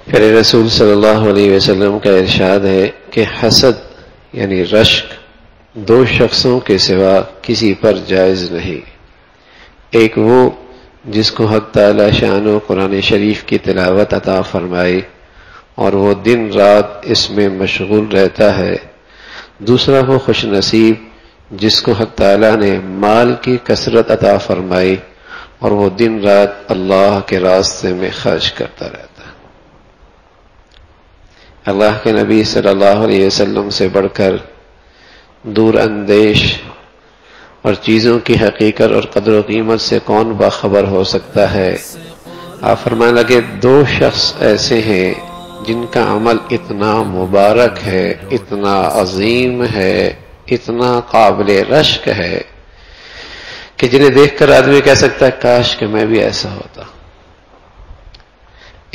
پھر رسول صلی اللہ علیہ وسلم کا ارشاد ہے کہ حسد یعنی رشک دو شخصوں کے سوا کسی پر جائز نہیں. ایک وہ جس کو حق تعالی شان و قرآن شریف کی تلاوت عطا فرمائے اور وہ دن رات اس میں مشغول رہتا ہے. دوسرا وہ خوش نصیب جس کو حق تعالی نے مال کی کثرت عطا فرمائی اور وہ دن رات اللہ کے راستے میں خرچ کرتا رہتا ہے. اللہ کے نبی صلی اللہ علیہ وسلم سے بڑھ کر دور اندیش اور چیزوں کی حقیقت اور قدر و قیمت سے کون باخبر ہو سکتا ہے. آپ فرمانے لگے دو شخص ایسے ہیں جن کا عمل اتنا مبارک ہے، اتنا عظیم ہے، اتنا قابل رشک ہے کہ جنہیں دیکھ کر آدمی کہہ سکتا ہے کاش کہ میں بھی ایسا ہوتا.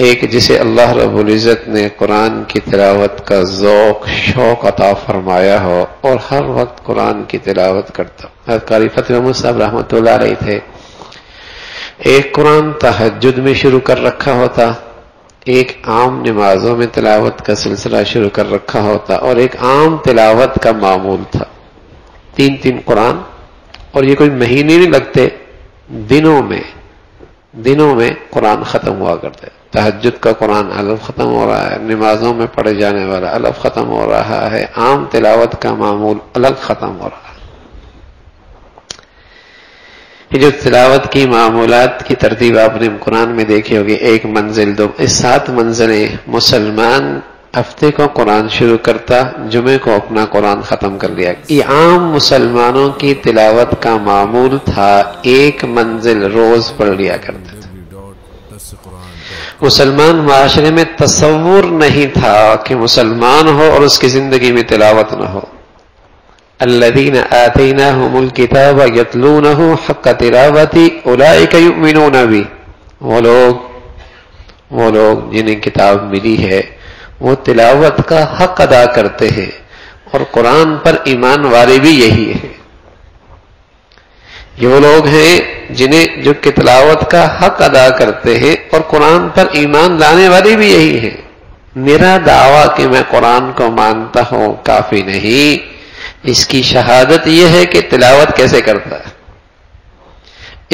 ایک جسے اللہ رب العزت نے قرآن کی تلاوت کا ذوق شوق عطا فرمایا ہو اور ہر وقت قرآن کی تلاوت کرتا. حضرت قاری فتح محمود صاحب رحمۃ اللہ علیہ تھے. ایک قرآن تہجد میں شروع کر رکھا ہوتا، ایک عام نمازوں میں تلاوت کا سلسلہ شروع کر رکھا ہوتا، اور ایک عام تلاوت کا معمول تھا. تین تین قرآن، اور یہ کوئی مہینے نہیں لگتے، دنوں میں قرآن ختم ہوا کرتے. تہجد کا قرآن الف ختم ہو رہا ہے، نمازوں میں پڑھے جانے والا الف ختم ہو رہا ہے، عام تلاوت کا معمول الگ ختم ہو رہا ہے. یہ جو تلاوت کی معمولات کی ترتیب آپ نے قرآن میں دیکھی ہوگی، ایک منزل، دو، اس 7 منزلیں مسلمان ہفتے کو قرآن شروع کرتا، جمعے کو اپنا قرآن ختم کر لیا. یہ عام مسلمانوں کی تلاوت کا معمول تھا، ایک منزل روز پڑھ لیا کرتے تھے. مسلمان معاشرے میں تصور نہیں تھا کہ مسلمان ہو اور اس کی زندگی میں تلاوت نہ ہو. الذین آتیناہم الکتاب یتلونہ حق تلاوتی اولئک یؤمنون بہ. وہ لوگ جنہیں کتاب ملی ہے وہ تلاوت کا حق ادا کرتے ہیں، اور قرآن پر ایمان والے بھی یہی ہیں. یہ وہ لوگ ہیں جنہیں جو کہ تلاوت کا حق ادا کرتے ہیں اور قرآن پر ایمان لانے والے بھی یہی ہیں. میرا دعویٰ کہ میں قرآن کو مانتا ہوں کافی نہیں، اس کی شہادت یہ ہے کہ تلاوت کیسے کرتا ہے.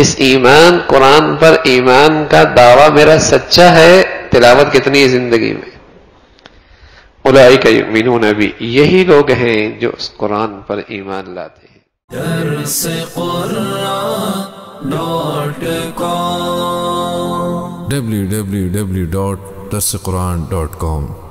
اس ایمان، قرآن پر ایمان کا دعویٰ میرا سچا ہے، تلاوت کتنی ہے زندگی میں. اولئک یؤمنون بہ، یہی لوگ ہیں جو اس قرآن پر ایمان لاتے ہیں. www.darsequran.com